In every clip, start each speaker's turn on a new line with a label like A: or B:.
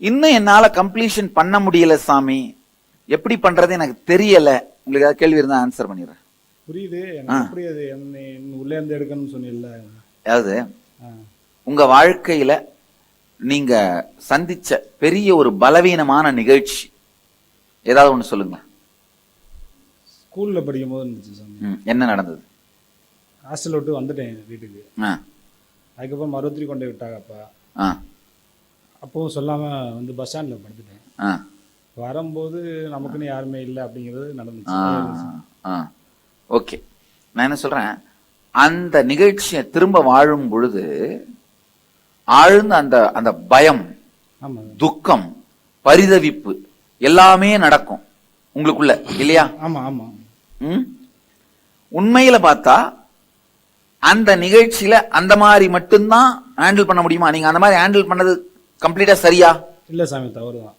A: இன்னும் என்னால கம்ப்ளீஷன் பண்ண முடியல சாமி, எப்படி பண்றது எனக்கு தெரியல. உங்களுக்கு ஏதாவது கேள்வி இருந்தா ஆன்சர் பண்ணிடுறேன்.
B: புரியுது எனக்கு. புரியுது உள்ளே இருந்து எடுக்கணும்னு சொன்னீங்கல்ல.
A: அதாவது உங்க வாழ்க்கையில நீங்க சந்திச்ச பெரிய ஒரு பலவீனமான நிகழ்ச்சி ஏதாவது ஒண்ணு சொல்லுங்க.
B: ஸ்கூல்ல படிக்கும் போது இருந்துச்சு சாமி.
A: என்ன நடந்தது?
B: ஹாஸ்டல் விட்டு வந்துட்டேன் வீட்டுக்கு. அதுக்கப்புறம் மருத்துவரி கொண்டு விட்டாங்க அப்பா. அப்பவும் சொல்லாம வந்து பஸ் ஸ்டாண்ட்ல படுத்துட்டேன். வரும்போது நமக்குன்னு யாருமே இல்லை அப்படிங்கிறது நடந்துச்சு.
A: ஓகே, நான் என்ன சொல்றேன், அந்த நிகழ்ச்சியை திரும்ப வாழும் பொழுது ஆழ்ந்த அந்த அந்த பயம், துக்கம், பரிதவிப்பு எல்லாமே நடக்கும் உங்களுக்குள்ள, இல்லையா?
B: ஆமா ஆமா.
A: உண்மையில பார்த்தா அந்த நிகழ்ச்சியில அந்த மாதிரி மட்டும்தான் ஹேண்டில் பண்ண முடியுமா? நீங்க அந்த மாதிரி ஹேண்டில் பண்ணது கம்ப்ளீட்டா சரியா?
B: இல்ல சாமி, தவறுதான்.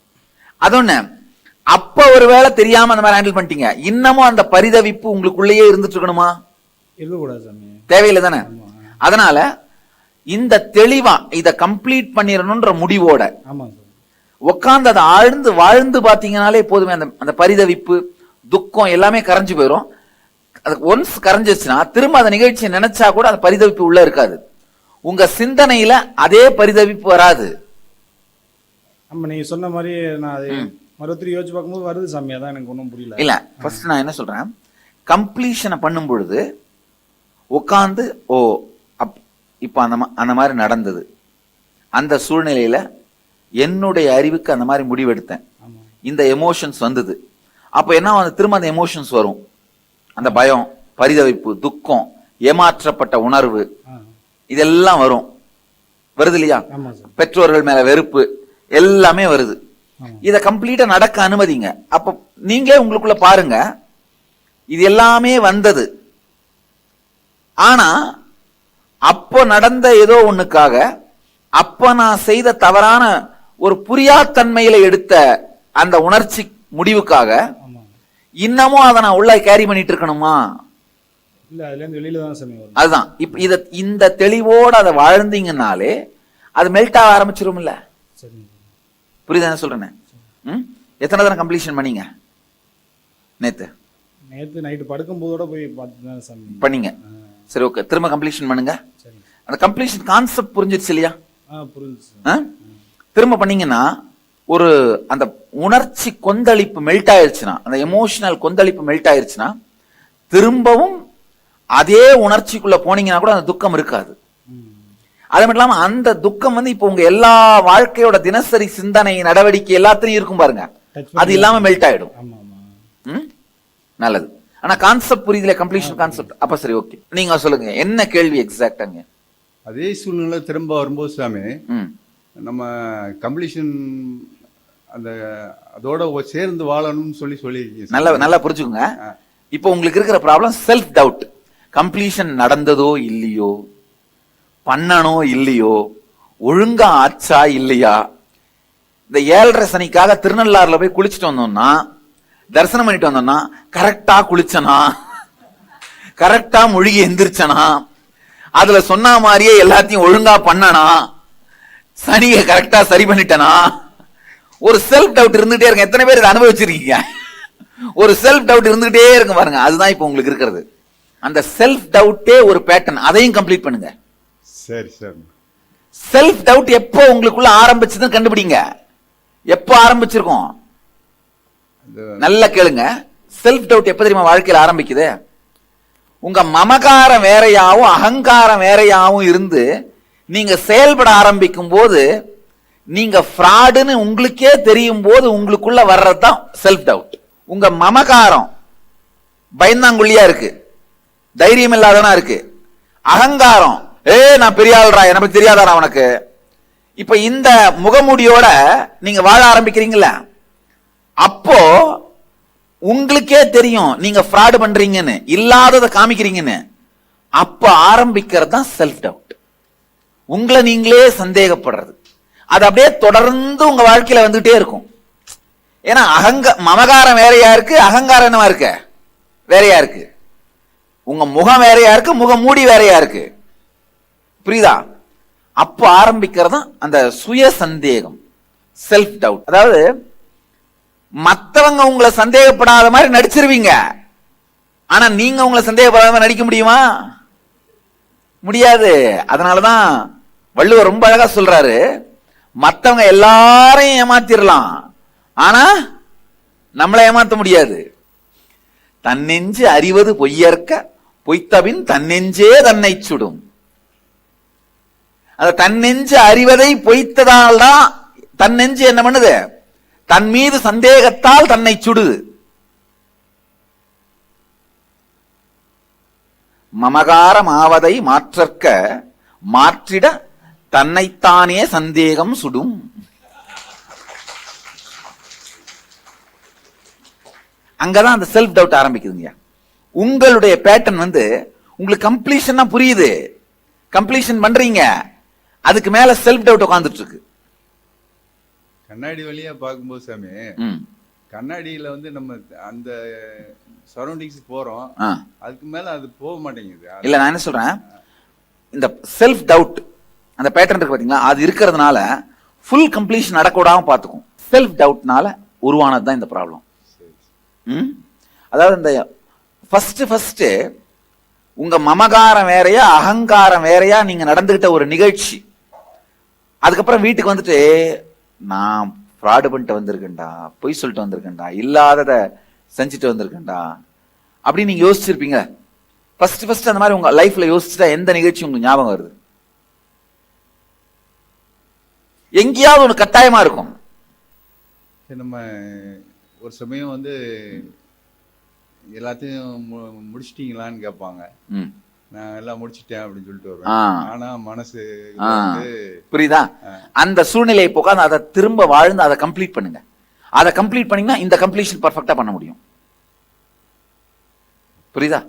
A: அதொன்னு அப்ப ஒருவேளை தெரியாம அந்த மாதிரி ஹேண்டில் பண்ணிட்டீங்க, இன்னமும் அந்த பரிதவிப்பு உங்களுக்குள்ளேயே இருந்துட்டு இருக்கணுமா?
B: இருக்கக்கூடாது சாமி,
A: தேவையில்லை தானே? அதனால இந்த தெளிவா இத கம்ப்ளீட் பண்ணிடணும்ன்ற முடிவோட உட்கார்ந்து அதை ஆழ்ந்து வாழ்ந்து பாத்தீங்கன்னாலே போதுமே. அந்த பரிதவிப்பு, துக்கம் எல்லாமே கரைஞ்சு போயிடும். அது ஒன்ஸ் கரைஞ்சிச்சுன்னா திரும்ப அந்த நிகழ்ச்சியை நினைச்சா கூட அந்த பரிதவிப்பு உள்ள இருக்காது. உங்க சிந்தனையில அதே பரிதவிப்பு வராது.
B: ஆமா, நீங்க சொன்ன மாதிரி நான் அதை மறுபடியும் யோசிச்சு பார்க்கும்போது வருது சாமி. அதான் எனக்கு ஒன்றும் புரியல.
A: இல்ல, ஃபர்ஸ்ட் நான் என்ன சொல்றேன், கம்ப்ளீஷனை பண்ணும் பொழுது உட்கார்ந்து இப்ப அந்த மாதிரி நடந்தது, அந்த சூழ்நிலையில என்னுடைய அறிவுக்கு அந்த மாதிரி முடிவெடுத்தேன், இந்த எமோஷன்ஸ் வந்தது. அப்ப என்ன, திரும்ப அந்த எமோஷன்ஸ் வரும். அந்த பயம், பரிதவிப்பு, துக்கம், ஏமாற்றப்பட்ட உணர்வு, இதெல்லாம் வருது இல்லையா? பெற்றோர்கள் மேல வெறுப்பு எல்லாமே வருது. இத கம்ப்ளீட்டா நடக்க அனுமதிங்க. அப்ப நீங்களே உங்களுக்குள்ள பாருங்க, இது எல்லாமே வந்தது. ஆனா அப்போ நடந்த ஏதோ ஒண்ணுக்காக, அப்ப நான் செய்த தவறான ஒரு புரியாத்தன்மையில எடுத்த அந்த உணர்ச்சி முடிவுக்காக இன்னமும் அதை நான் உள்ள கேரி பண்ணிட்டு இருக்கணுமா?
B: இல்ல, அதுல இருந்து வெளியில தான் சாமி வரும்.
A: அதுதான் இப்ப இந்த தெளிவோட அதை வாழ்ந்தீங்கன்னாலே அது மெல்ட் ஆக ஆரம்பிச்சிரும். இல்ல, புரியுதா என்ன சொல்றேன்? எத்தனை தடவை கம்ப்ளீஷன் பண்ணீங்க? நேத்து
B: நைட்டு படுக்கும் போதோட போய் பார்த்துதான் சாமி
A: பண்ணீங்க. சரி, ஓகே, திரும்ப கம்ப்ளீஷன் பண்ணுங்க. அந்த கம்ப்ளீஷன் கான்செப்ட் புரிஞ்சிருச்சு இல்லையா? திரும்ப பண்ணீங்கன்னா ஒரு அந்த உணர்ச்சி கொந்தளிப்பு மெல்ட் ஆயிருச்சுன்னா, அந்த எமோஷனல் கொந்தளிப்பு மெல்ட் ஆயிருச்சுன்னா திரும்பவும் அதே உணர்ச்சிக்குள்ள போனீங்கன்னா கூட அந்த துக்கம் இருக்காது. அது மட்டும் இல்லாம அந்த துக்கம் இப்ப உங்க எல்லா வாழ்க்கையோட தினசரி சிந்தனை, நடவடிக்கை எல்லாத்தையும் இருக்கும் பாருங்க, அது இல்லாம மெல்ட் ஆயிடும். நல்லது. ஆனா கான்செப்ட் புரியுதுல, கம்ப்ளீஷன் கான்செப்ட். அப்ப சரி, ஓகே, நீங்க சொல்லுங்க, என்ன கேள்வி எக்ஸாக்டாங்க?
C: அதே சூழ்நிலை திரும்ப வரும்போது சாமி, நம்ம கம்ப்ளீஷன் அதோட சேர்ந்து வாழணும்னு சொல்லி
A: நல்லா புரிஞ்சுக்கோங்க. இப்போ உங்களுக்கு இருக்கிற ப்ராப்ளம் செல்ஃப் டவுட். கம்ப்ளீஷன் நடந்ததோ இல்லையோ, பண்ணனோ இல்லையோ, ஒழுங்கா ஆச்சா இல்லையா. இந்த 7:30 சனிக்காக திருநள்ளாறுல போய் குளிச்சுட்டு வந்தோம்னா, தரிசனம் பண்ணிட்டு வந்தோம்னா, கரெக்டா குளிச்சனா, கரெக்டா முழுகி எந்திரிச்சனா, அதுல சொன்ன மாதிரியே எல்லாத்தையும் ஒழுங்கா பண்ணனா, சனியை கரெக்டா சரி பண்ணிட்டனா, ஒரு செல்ஃப் டவுட் இருந்துகிட்டே இருக்கு. எத்தனை பேர் இதை அனுபவிச்சிருக்கீங்க? ஒரு செல்ஃப் டவுட் இருந்துகிட்டே இருக்கு பாருங்க. அதுதான் இப்ப உங்களுக்கு இருக்கிறது. அந்த செல்ஃப் டவுட்டே ஒரு பேட்டர்ன். அதையும் கம்ப்ளீட் பண்ணுங்க.
C: சரி சரி.
A: செல்ஃப் டவுட் எப்போ உங்களுக்குள்ள ஆரம்பிச்சதுன்னு கண்டுபிடிங்க. எப்போ ஆரம்பிச்சிருக்கோம்? நல்ல கேளுங்க. செல்ஃப் டவுட் எப்ப தெரியுமா வாழ்க்கையில் ஆரம்பிக்குது? உங்க மமகாரம் வேறையாவும் அகங்காரம் வேறையாவும் இருந்து நீங்க செயல்பட ஆரம்பிக்கும் போது, நீங்க ஃப்ராடுன்னு உங்களுக்கே தெரியும் போது உங்களுக்குள்ள வர்றதுதான் செல்ஃப் டவுட். உங்க மமகாரம் பயந்தாங்குள்ளியா இருக்கு, தைரியம் இல்லாதவனா இருக்கு. அகங்காரம், நான் பெரிய ஆள்றா, எனக்கு தெரியாதாரா உனக்கு. இப்ப இந்த முகமூடியோட நீங்க வாழ ஆரம்பிக்கிறீங்களா, அப்போ உங்களுக்கே தெரியும் நீங்க ஃப்ராடு பண்றீங்கன்னு, இல்லாததை காமிக்கிறீங்கன்னு. அப்ப ஆரம்பிக்கிறது தான் செல்ஃப் டவுட். உங்களை நீங்களே சந்தேகப்படுறது. அது அப்படியே தொடர்ந்து உங்க வாழ்க்கையில வந்துட்டே இருக்கும். ஏன்னா மமகாரம் வேறையா இருக்கு, அகங்காரம் என்னவா இருக்கு, வேறையா இருக்கு. உங்க முகம் வேறையா இருக்கு, முகம் மூடி வேறையா இருக்கு. புரியுதா? அப்ப ஆரம்பிக்கிறதா அந்த சுய சந்தேகம், செல்ஃப் டவுட். அதாவது மத்தவங்க உங்களை சந்தேகப்படாத மாதிரி நடிச்சிருவீங்க, ஆனா நீங்க உங்களை சந்தேகப்படாத மாதிரி நடிக்க முடியுமா? முடியாது. அதனாலதான் வள்ளுவர் ரொம்ப அழகா சொல்றாரு, மத்தவங்க எல்லாரையும் ஏமாத்திரலாம், ஆனா நம்மளை ஏமாத்த முடியாது. தன்னெஞ்சு அறிவது பொய்யற்க, பொய்த்தபின் தன்னெஞ்சே தன்னை சுடும். அந்த தன்னெஞ்சு அறிவதை பொய்த்ததால் தான் தன்னெஞ்சு என்ன பண்ணுது? தன் மீது சந்தேகத்தால் தன்னை சுடுது. மமகாரம் ஆவதை மாற்றற்க, மாற்றிட தன்னைத்தானே சந்தேகம் சுடும். அங்கதான் அந்த செல்ஃப் டவுட் ஆரம்பிக்குதுங்க. உங்களுடைய பேட்டர்ன் உங்களுக்கு கம்ப்ளீஷன் புரியுது, கம்ப்ளீஷன் பண்றீங்க, அதுக்கு மேல செல்ஃப் டவுட் உட்கார்ந்துட்டு இருக்கு.
C: கண்ணாடி வழியா பார்க்கும்போது சாமி, கண்ணாடியில நம்ம அந்த சரௌண்டிங்ஸ் போறோம், அதுக்கு மேல அது போக மாட்டேங்குது.
A: இல்ல, நான் என்ன சொல்றேன், இந்த செல்ஃப் டவுட் அந்த பேட்டர்ன் இருக்கு பாத்தீங்களா, அது இருக்கிறதுனால ஃபுல் கம்ப்ளீஷன் நடக்கூடாம பாத்துக்கும். செல்ஃப் டவுட்னால உருவானதுதான் இந்த ப்ராப்ளம். அதாவது இந்த ஃபர்ஸ்ட் உங்க மமகாரம் வேறையா அகங்காரம் வேறையா நீங்க நடந்துகிட்ட ஒரு நிகழ்ச்சி, அதுக்கப்புறம் வீட்டுக்கு வந்துட்டு நான் ஃப்ராடு பண்ணிட்டு வந்திருக்கேன்டா, பொய் சொல்லிட்டு வந்திருக்கேன்டா, இல்லாதத செஞ்சுட்டு வந்திருக்கேன்டா அப்படின்னு நீங்க யோசிச்சிருப்பீங்க. ஃபர்ஸ்ட் அந்த மாதிரி உங்க லைஃப்ல யோசிச்சுட்டா எந்த நிகழ்ச்சி உங்களுக்கு ஞாபகம் வருது? எங்கேயாவது ஒன்று கட்டாயமா இருக்கும்.
C: நம்ம ஒரு சமயம் எல்லாத்தையும் முடிச்சிட்டீங்களான்னு கேட்பாங்க. நான் எல்லாம் முடிச்சிட்டேன் அப்படின்னு சொல்லிட்டு வருவேன். ஆனா மனசு
A: புரியுதா? அந்த சூழ்நிலையை போக அதை திரும்ப வாழ்ந்து அதை கம்ப்ளீட் பண்ணுங்க. அதை கம்ப்ளீட் பண்ணீங்கன்னா இந்த கம்ப்ளீஷன் பர்ஃபெக்டா பண்ண முடியும். புரியுதா?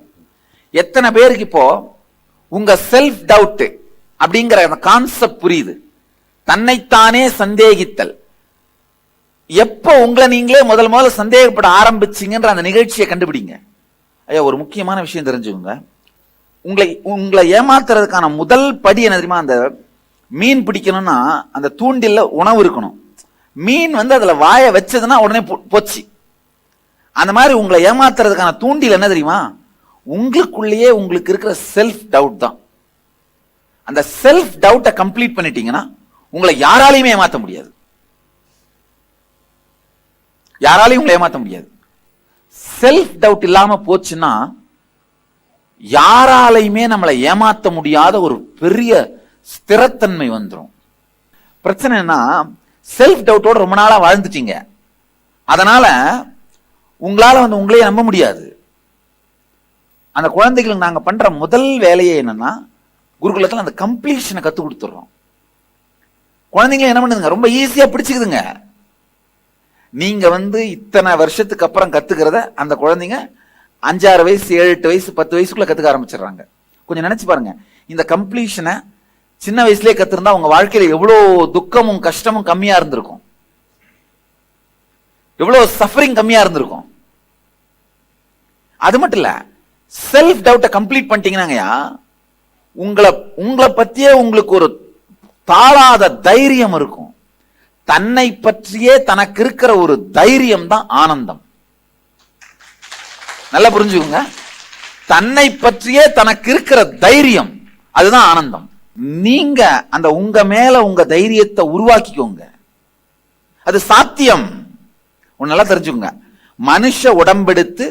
A: எத்தனை பேருக்கு இப்போ உங்க செல்ஃப் டவுட் அப்படிங்கிற கான்செப்ட் புரியுது? தன்னைத்தானே சந்தேகித்தல். எப்ப உங்களை நீங்களே முதல்ல சந்தேகப்பட ஆரம்பிச்சீங்கன்ற அந்த நிகழ்ச்சியை கண்டுபிடிங்க. ஐயா, ஒரு முக்கியமான விஷயம் தெரிஞ்சுக்கோங்க. உங்களை ஏமாத்துறதுக்கான முதல் படி என்ன தெரியுமா? அந்த மீன் பிடிக்கணும்னா அந்த தூண்டில்ல உணவு இருக்கணும். மீன் அதுல வாய வச்சதுன்னா உடனே போச்சு. அந்த மாதிரி உங்களை ஏமாத்துறதுக்கான தூண்டில் என்ன தெரியுமா? உங்களுக்குள்ளேயே உங்களுக்கு இருக்கிற செல்ஃப் டவுட் தான். அந்த செல்ஃப் டவுட்டை கம்ப்ளீட் பண்ணிட்டீங்கன்னா உங்களை யாராலையுமே ஏமாத்த முடியாது. யாராலையும் உங்களை ஏமாத்த முடியாது. செல்ஃப் டவுட் இல்லாம போச்சுன்னா யாராலையுமே நம்மளை ஏமாத்த முடியாத ஒரு பெரிய ஸ்திரத்தன்மை வந்துடும். பிரச்சனை என்ன? செல்ஃப் டவுட்டோட ரொம்ப நாளா வாழ்ந்துட்டீங்க. அதனால உங்களால உங்களையே நம்ப முடியாது. அந்த குழந்தைகளுக்கு நாங்க பண்ற முதல் வேலையே என்னன்னா, குருகுலத்துல அந்த கம்ப்ளீஷனை கத்து கொடுத்துறோம். குழந்தைங்க என்ன பண்ணுதுங்க? ரொம்ப ஈஸியா பிடிச்சுக்குதுங்க. நீங்க இத்தனை வருஷத்துக்கு அப்புறம் கத்துக்கிறத அந்த குழந்தைங்க 5-6 வயசு 7-8 வயசு 10 வயசுக்குள்ள கத்துக்க ஆரம்பிச்சிடுறாங்க. கொஞ்சம் நினைச்சு பாருங்க, இந்த கம்ப்ளீஷனை சின்ன வயசுலயே கத்துருந்தா உங்க வாழ்க்கையில எவ்வளவு துக்கமும் கஷ்டமும் கம்மியா இருந்திருக்கும், எவ்வளவு சஃபரிங் கம்மியா இருந்திருக்கும். அது மட்டும் இல்ல, செல்ஃப் டவுட்டை கம்ப்ளீட் பண்ணிட்டீங்கன்னா உங்களை பத்தியே உங்களுக்கு ஒரு தாழாத தைரியம் இருக்கும். தன்னை பற்றியே தனக்கு இருக்கிற ஒரு தைரியம் தான் ஆனந்தம். நல்லா புரிஞ்சுக்கோங்க. தன்னை பற்றியே தனக்கு இருக்கிற தைரியம் அதுதான் ஆனந்தம். நீங்க அந்த உங்க மேல உங்க தைரியத்தை உருவாக்கிக்கோங்க. அது சாத்தியம். நல்லா தெரிஞ்சுக்கோங்க. மனுஷ உடம்பெடுத்து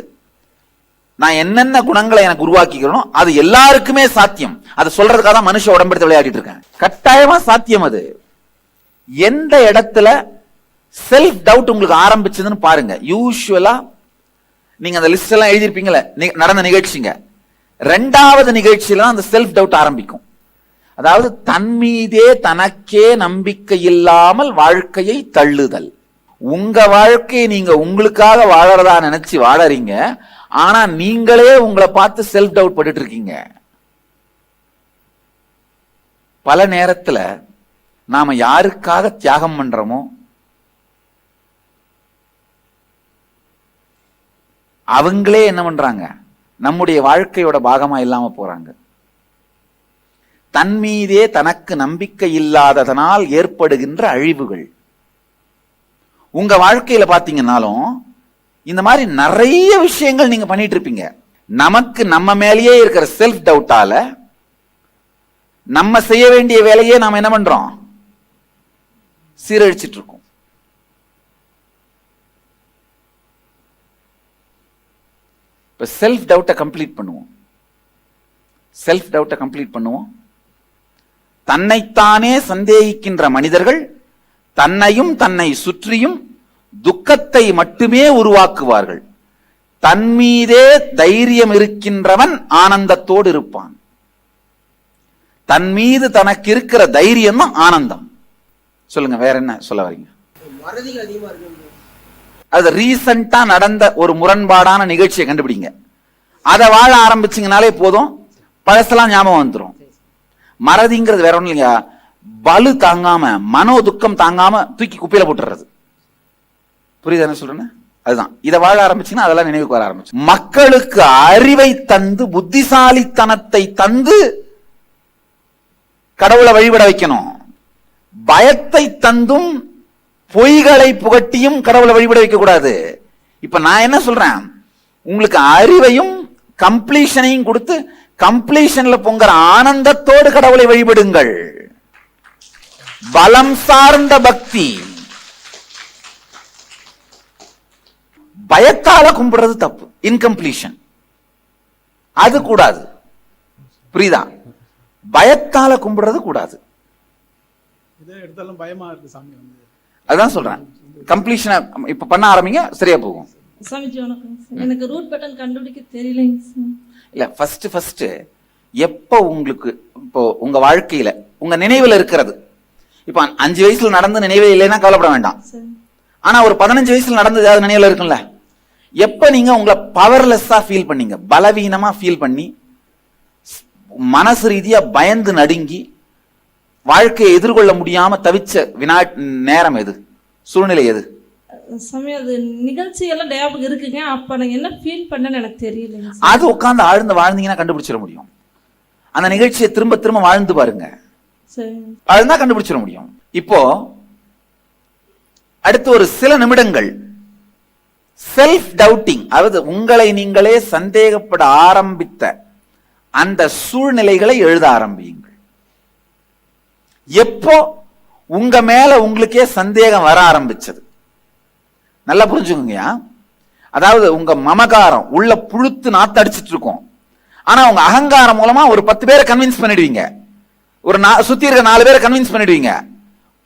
A: நான் என்னென்ன குணங்களை எனக்கு உருவாக்கிக்கிறோம் அது எல்லாருக்குமே சாத்தியம். அதை சொல்றதுக்காக தான் மனுஷ உடம்பெடுத்து விளையாடிட்டு இருக்கேன். கட்டாயமா சாத்தியம். அது எந்த இடத்துல செல்ஃப் டவுட் உங்களுக்கு ஆரம்பிச்சதுன்னு பாருங்க. யூசுவலா நீங்க அந்த லிஸ்ட் எல்லாம் எழுதிருப்பீங்களே நடந்த நிகழ்ச்சிங்க, 2வது நிகழ்ச்சியில அந்த செல்ஃப் டவுட் ஆரம்பிக்கும். அதாவது தன் மீதே தனக்கே நம்பிக்கை இல்லாமல் வாழ்க்கையை தள்ளுதல். உங்க வாழ்க்கையை நீங்க உங்களுக்காக வாழறதா நினைச்சு வாழறீங்க, ஆனா நீங்களே உங்களை பார்த்து செல்ஃப் டவுட் பட்டுட்டு இருக்கீங்க. பல நேரத்துல நாம யாருக்காக தியாகம் பண்றோமோ அவங்களே என்ன பண்றாங்க? நம்முடைய வாழ்க்கையோட பாகமா இல்லாம போறாங்க. தன் மீதே தனக்கு நம்பிக்கை இல்லாததனால் ஏற்படுகின்ற அழிவுகள். உங்க வாழ்க்கையில பாத்தீங்கன்னாலும் இந்த மாதிரி நிறைய விஷயங்கள் நீங்க பண்ணிட்டு இருப்பீங்க. நமக்கு நம்ம மேலேயே இருக்கிற செல்ஃப் டவுட்டால நம்ம செய்ய வேண்டிய வேலையே நாம என்ன பண்றோம், சீரழிச்சிட்டு இருக்கோம். இப்ப செல்ஃப் டவுட்டை கம்ப்ளீட் பண்ணுவோம். செல்ஃப் டவுட்டை கம்ப்ளீட் பண்ணுவோம். தன்னைத்தானே சந்தேகிக்கின்ற மனிதர்கள் தன்னையும் தன்னை சுற்றியும் துக்கத்தை மட்டுமே உருவாக்குவார்கள். தன் மீதே தைரியம் இருக்கின்றவன் ஆனந்தத்தோடு இருப்பான். தன் மீது தனக்கு இருக்கிற தைரியம் தான் ஆனந்தம். சொல்லுங்க, வேற என்ன சொல்ல வரீங்க? அது ரீசெண்டா நடந்த ஒரு முரண்பாடான நிகழ்ச்சியை கண்டுபிடிங்க. அதை வாழ ஆரம்பிச்சீங்கனாலே போதும், பழசெல்லாம் ஞாபகம் வந்துடும். மறதிங்கிறது வேற ஒண்ணும் இல்லையா, பலு தாங்காம, மனோ துக்கம் தாங்காம தூக்கி குப்பையில போட்டுறது. புரியுது என்ன சொல்றேன்னு? அதுதான். இதை வாழ ஆரம்பிச்சீங்கன்னா அதெல்லாம் நினைவுக்கு வர ஆரம்பிச்சு. மக்களுக்கு அறிவை தந்து, புத்திசாலித்தனத்தை தந்து கடவுளை வழிபட வைக்கணும். பயத்தை தந்தும் பொய்களை புகட்டியும் கடவுளை வழிபட வைக்க கூடாது. இப்ப நான் என்ன சொல்றேன், உங்களுக்கு அறிவையும் கம்ப்ளீஷனையும் கொடுத்து கம்ப்ளீஷன்ல பொங்குற ஆனந்தத்தோடு கடவுளை வழிபடுங்கள். பலம் சார்ந்த பக்தி. பயத்தால கும்பிடுறது தப்பு, இன்கம்ப்ளீஷன். அது கூடாது. புரியுதா? பயத்தால கும்பிடுறது கூடாது. அதான் சொல்றேன், கம்ப்ளீஷன் இப்ப பண்ண ஆரம்பிங்க, சரியா போகும்.
D: சாமிஜி வணக்கம். எனக்கு ரூட் பட்டன் கண்டுபிடிக்க தெரியலைங்க சார்.
A: இல்ல, ஃபர்ஸ்ட் எப்ப உங்களுக்கு இப்போ உங்க வாழ்க்கையில உங்க நினைவுல இருக்கிறது, இப்ப 5 வயசுல நடந்து நினைவே இல்லைன்னா கவலைப்பட வேண்டாம். ஆனா ஒரு 15 வயசுல நடந்தது ஏதாவது நினைவுல இருக்குல்ல? எப்ப நீங்க உங்களை பவர்லெஸ்ஸா ஃபீல் பண்ணீங்க, பலவீனமா ஃபீல் பண்ணி மனசு ரீதியா பயந்து நடுங்கி வாழ்க்கையை எதிர்கொள்ள முடியாம தவிச்ச நேரம் எது, சூழ்நிலை எது?
D: சமயம் அது நிகழ்ச்சி எல்லாம் ஞாபகம் இருக்குங்க. அப்ப நான் என்ன ஃபீல் பண்ணேன்னு எனக்கு தெரியல.
A: அது உட்கார்ந்து ஆழ்ந்து வாழ்ந்தீங்கன்னா கண்டுபிடிச்சிட முடியும். அந்த நிகழ்ச்சியை திரும்ப திரும்ப வாழ்ந்து பாருங்க, அதுதான் கண்டுபிடிச்சிட முடியும். இப்போ அடுத்து ஒரு சில நிமிடங்கள் செல்ஃப் டவுட்டிங், அதாவது உங்களை நீங்களே சந்தேகப்பட ஆரம்பித்த அந்த சூழ்நிலைகளை எழுத ஆரம்பியுங்கள். எப்போ உங்க மேல உங்களுக்கே சந்தேகம் வர ஆரம்பிச்சது, நல்லா புரிஞ்சுக்கோங்க. அதாவது உங்க மமகாரம் உள்ள புழுத்து நாத்தடிச்சிட்டு இருக்கும். ஆனா உங்க அகங்காரம் மூலமா ஒரு 10 பேரை கன்வின்ஸ் பண்ணிடுவீங்க, ஒரு சுத்தி இருக்க 4 பேரை கன்வின்ஸ் பண்ணிடுவீங்க.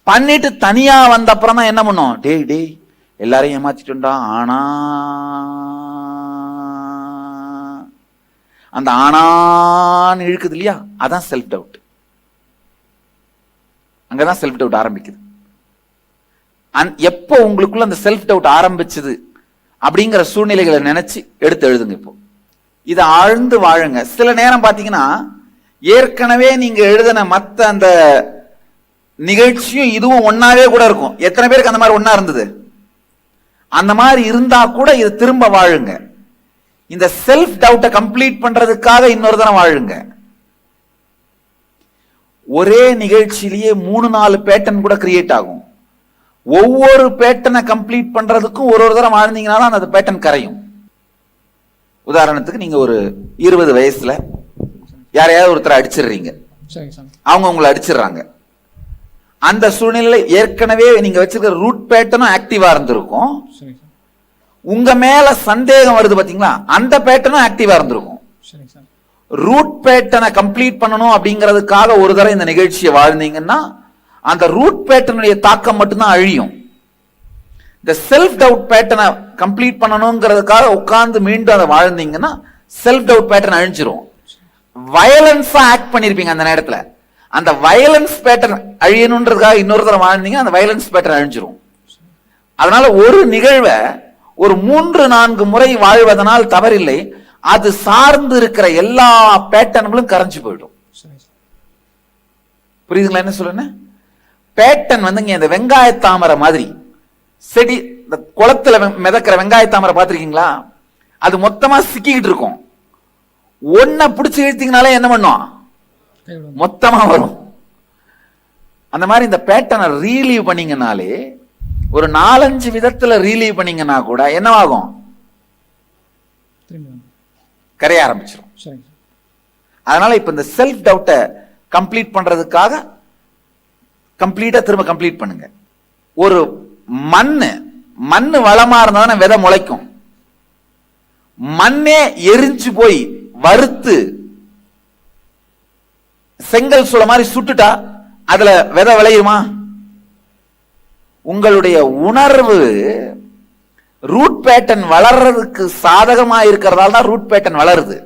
A: பண்ணிட்டு தனியா வந்த அப்புறம் தான் என்ன பண்ணும், டேய் எல்லாரையும் ஏமாத்திட்டா. ஆனா அந்த ஆனான்னு இழுக்குது இல்லையா, அதான் செல்ஃப் டவுட். அங்கதான் செல்ஃப் டவுட் ஆரம்பிக்குது. எப்போ உங்களுக்குள்ள அந்த செல்ஃப் டவுட் ஆரம்பிச்சது அப்படிங்கிற சூழ்நிலைகளை நினைச்சு எடுத்து எழுதுங்க. இப்போ இதை ஆழ்ந்து வாழுங்க. சில நேரம் பாத்தீங்கன்னா ஏற்கனவே நீங்க எழுதின மத்த அந்த நிகழ்ச்சியும் இதுவும் ஒன்னாவே கூட இருக்கும். எத்தனை பேருக்கு அந்த மாதிரி ஒன்னா இருந்தது? அந்த மாதிரி இருந்தா கூட இது திரும்ப வாழுங்க. இந்த செல்ஃப் டவுட்டை கம்ப்ளீட் பண்றதுக்காக இன்னொரு தடவை வாழுங்க. ஒரே நிகழ்ச்சியிலேயே 3-4 பேட்டர்ன் கூட கிரியேட் ஆகும். ஒவ்வொரு பேட்டர்னை கம்ப்ளீட் பண்றதுக்கும் ஒரு தடவை வாழ்ந்தீங்கன்னா தான் அந்த பேட்டர்ன் கரையும். உதாரணத்துக்கு நீங்க ஒரு 20 வயசுல யாரையாவது ஒருத்தரை அடிச்சிடுறீங்க, அவங்க உங்களை அடிச்சிடுறாங்க. அந்த சூழ்நிலையில ஏற்கனவே நீங்க வச்சிருக்கிற ரூட் பேட்டர்னும் ஆக்டிவா இருந்திருக்கும். உங்க மேல சந்தேகம் வருது பாத்தீங்களா, அந்த பேட்டர்னும் ஆக்டிவா இருந்திருக்கும். ரூட் பேட்டர்னை கம்ப்ளீட் பண்ணணும் அப்படிங்கிறதுக்காக ஒரு தடவை இந்த நிகழ்ச்சியை வாழ்ந்தீங்கன்னா அந்த ரூட் பேட்டர்னுடைய தாக்கம் மட்டும்தான் அழியும். இந்த செல்ஃப் டவுட் பேட்டர்னை கம்ப்ளீட் பண்ணணுங்கிறதுக்காக உட்கார்ந்து மீண்டும் அதை வாழ்ந்தீங்கன்னா செல்ஃப் டவுட் பேட்டர்ன் அழிஞ்சிரும். வயலன்ஸா ஆக்ட் பண்ணிருப்பீங்க அந்த நேரத்துல. அந்த வயலன்ஸ் பேட்டர்ன் அழியணுன்றதுக்காக இன்னொரு தடவை வாழ்ந்தீங்க, அந்த வயலன்ஸ் பேட்டர்ன் அழிஞ்சிரும். அதனால ஒரு நிகழ்வை ஒரு 3-4 முறை வாழ்வதனால் தவறில்லை. அது சார்ந்து இருக்கிற எல்லா பேட்டர்ன்களும் கரைஞ்சு போயிடும். புரியுதுங்களா என்ன சொல்றேன்னு? பேட்டர்ன் வந்து இந்த வெங்காய தாமரை மாதிரி செடி, இந்த குளத்துல மிதக்கிற வெங்காய தாமரை பார்த்திருக்கீங்களா? அது மொத்தமா சிக்கிக்கிட்டு இருக்கும். ஒன்ன பிடிச்சு இழுத்தீங்கனாலே என்ன பண்ணும், மொத்தமா வரும். அந்த மாதிரி இந்த பேட்டர்னை ரீலீவ் பண்ணீங்கனாலே ஒரு 4-5 விதத்துல ரீலீவ் பண்ணீங்கன்னா கூட என்னவாகும்?
B: திரும்பி வந்து
A: கரைய ஆரம்பிச்சிடும்.
B: சரிங்க சார்.
A: அதனால இப்ப இந்த செல்ஃப் டவுட்டை கம்ப்ளீட் பண்றதுக்காக கம்ப்ளீட்டா திரும்ப கம்ப்ளீட் பண்ணுங்க. ஒரு மண்ணு வளமா இருந்தா விதை முளைக்கும். மண்ணே எரிஞ்சு போய் வறுத்து செங்கல் சூளை மாதிரி சுட்டுட்டா அதுல விதை விளையுமா? உங்களுடைய உணர்வு ரூட் பேட்டர்ன் வளர்றதுக்கு சாதகமா இருக்கிறதால தான் ரூட் பேட்டர்ன் வளருது.